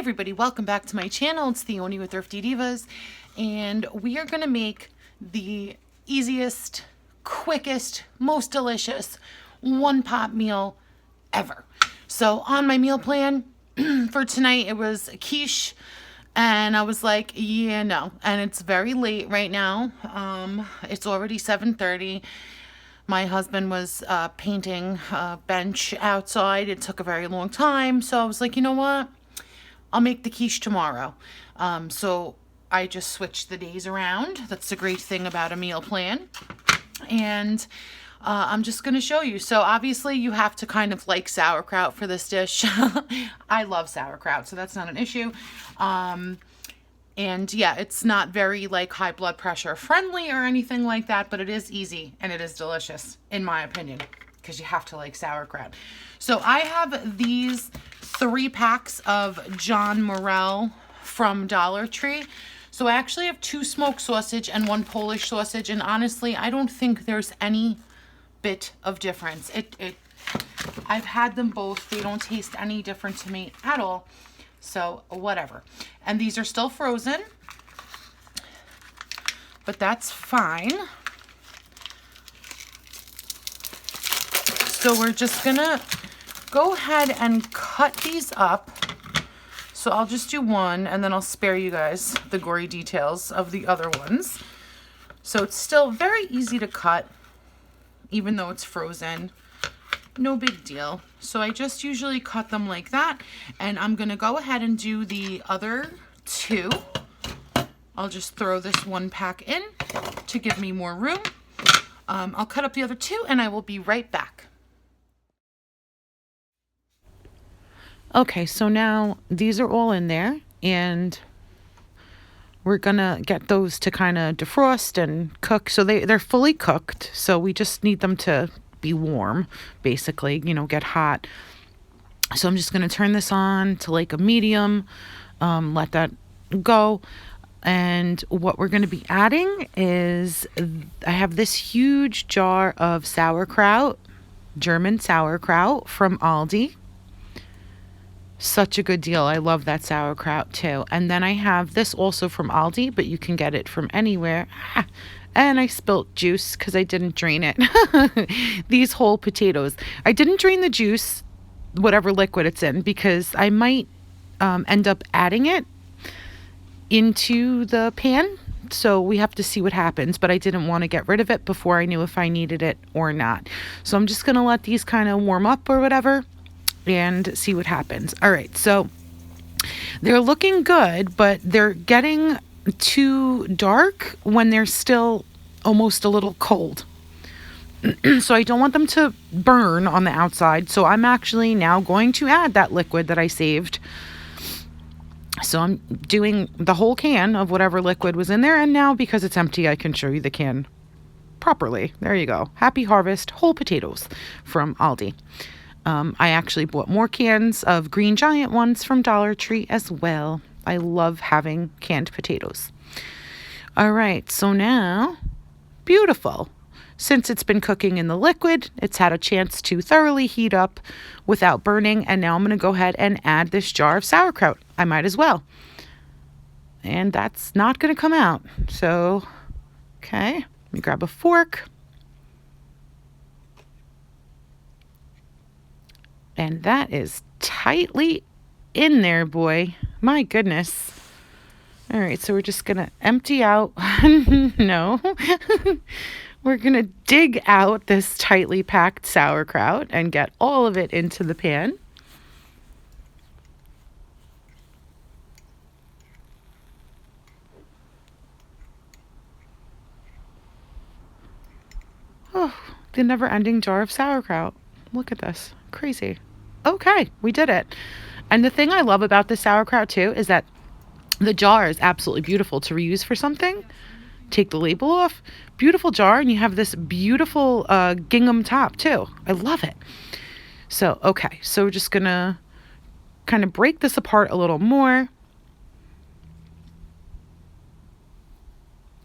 everybody, welcome back to my channel. It's Theoni with Thrifty Divas, and we are going to make the easiest, quickest, most delicious one-pot meal ever. So on my meal plan for tonight, it was a quiche, and I was like, yeah, no. And it's very late right now. It's already 7:30. My husband was painting a bench outside. It took a very long time. So I was like, you know what? I'll make the quiche tomorrow. So I just switched the days around. That's the great thing about a meal plan. And I'm just going to show you. So obviously you have to kind of like sauerkraut for this dish. I love sauerkraut, so that's not an issue. And yeah, it's not very like high blood pressure friendly or anything like that, but it is easy and it is delicious in my opinion, because you have to like sauerkraut. So I have these 3 packs of John Morel from Dollar Tree. So I actually have 2 smoked sausage and 1 Polish sausage, and honestly, I don't think there's any bit of difference. I've had them both. They don't taste any different to me at all. So whatever. And these are still frozen, but that's fine. So we're just gonna go ahead and cut these up. So I'll just do one and then I'll spare you guys the gory details of the other ones. So it's still very easy to cut, even though it's frozen. No big deal. So I just usually cut them like that, and I'm gonna go ahead and do the other 2. I'll just throw this 1 pack in to give me more room. I'll cut up the other 2 and I will be right back. Okay, so now these are all in there, and we're gonna get those to kind of defrost and cook. So they're fully cooked, so we just need them to be warm, basically, get hot. So I'm just going to turn this on to like a medium, let that go. And what we're going to be adding is, I have this huge jar of sauerkraut, German sauerkraut from Aldi. Such a good deal. I love that sauerkraut too. And then I have this also from Aldi, but you can get it from anywhere. And I spilt juice because I didn't drain it. These whole potatoes. I didn't drain the juice, whatever liquid it's in, because I might end up adding it into the pan. So we have to see what happens. But I didn't want to get rid of it before I knew if I needed it or not. So I'm just going to let these kind of warm up or whatever and see what happens. All right. So they're looking good, but they're getting too dark when they're still almost a little cold. So I don't want them to burn on the outside. So I'm actually now going to add that liquid that I saved. So I'm doing the whole can of whatever liquid was in there. And now because it's empty, I can show you the can properly. There you go. Happy Harvest whole potatoes from Aldi. I actually bought more cans of Green Giant ones from Dollar Tree as well. I love having canned potatoes. All right, so now, beautiful. Since it's been cooking in the liquid, it's had a chance to thoroughly heat up without burning. And now I'm going to go ahead and add this jar of sauerkraut. I might as well. And that's not going to come out. So, okay, let me grab a fork. And that is tightly in there, boy. My goodness. All right, so we're just going to empty out. No. We're going to dig out this tightly packed sauerkraut and get all of it into the pan. Oh, the never-ending jar of sauerkraut. Look at this. Crazy. Okay, we did it. And the thing I love about the sauerkraut too is that the jar is absolutely beautiful to reuse for something. Take the label off. Beautiful jar, and you have this beautiful gingham top too. I love it. So, okay. So we're just going to kind of break this apart a little more.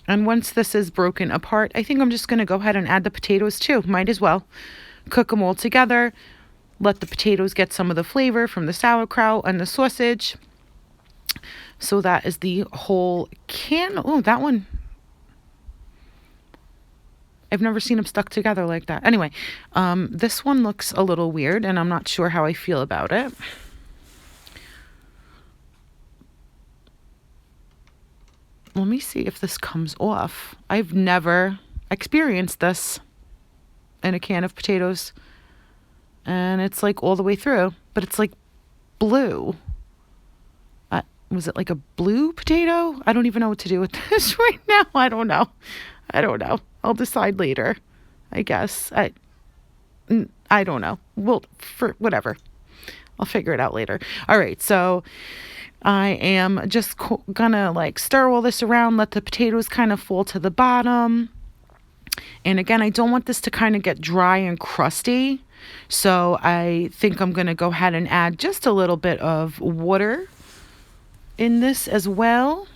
And once this is broken apart, I think I'm just going to go ahead and add the potatoes too. Might as well. Cook them all together. Let the potatoes get some of the flavor from the sauerkraut and the sausage. So that is the whole can. Oh, that one. I've never seen them stuck together like that. Anyway, this one looks a little weird, and I'm not sure how I feel about it. Let me see if this comes off. I've never experienced this in a can of potatoes. And it's like all the way through, but it's like blue. Was it like a blue potato? I don't even know what to do with this right now. I don't know. I'll decide later, I guess. I don't know. Well, for whatever. I'll figure it out later. All right, so I am just gonna like stir all this around, let the potatoes kind of fall to the bottom. And again, I don't want this to kind of get dry and crusty. So I think I'm gonna go ahead and add just a little bit of water in this as well.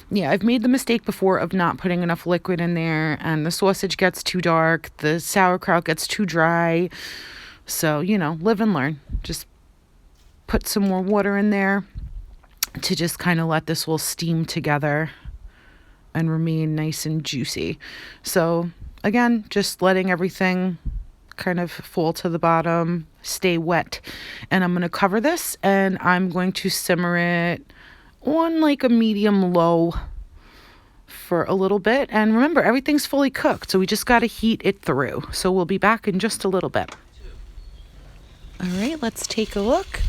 Yeah, I've made the mistake before of not putting enough liquid in there, and the sausage gets too dark, the sauerkraut gets too dry. So, live and learn. Just put some more water in there to just kind of let this all steam together and remain nice and juicy. So, again, just letting everything kind of fall to the bottom, stay wet. And I'm going to cover this, and I'm going to simmer it on like a medium low for a little bit. And remember, everything's fully cooked, so we just got to heat it through. So we'll be back in just a little bit. All right, let's take a look.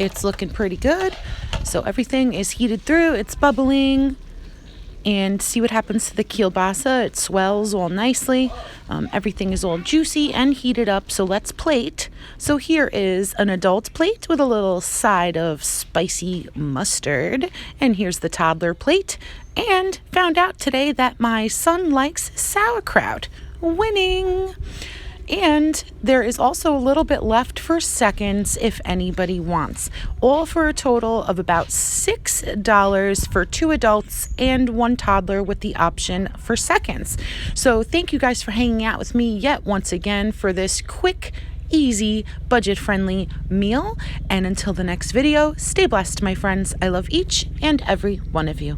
It's looking pretty good. So everything is heated through, it's bubbling. And see what happens to the kielbasa. It swells all nicely. Everything is all juicy and heated up. So let's plate. So here is an adult plate with a little side of spicy mustard. And here's the toddler plate. And found out today that my son likes sauerkraut. Winning! And there is also a little bit left for seconds if anybody wants. All for a total of about $6 for 2 adults and 1 toddler with the option for seconds. So thank you guys for hanging out with me yet once again for this quick, easy, budget-friendly meal. And until the next video, stay blessed, my friends. I love each and every one of you.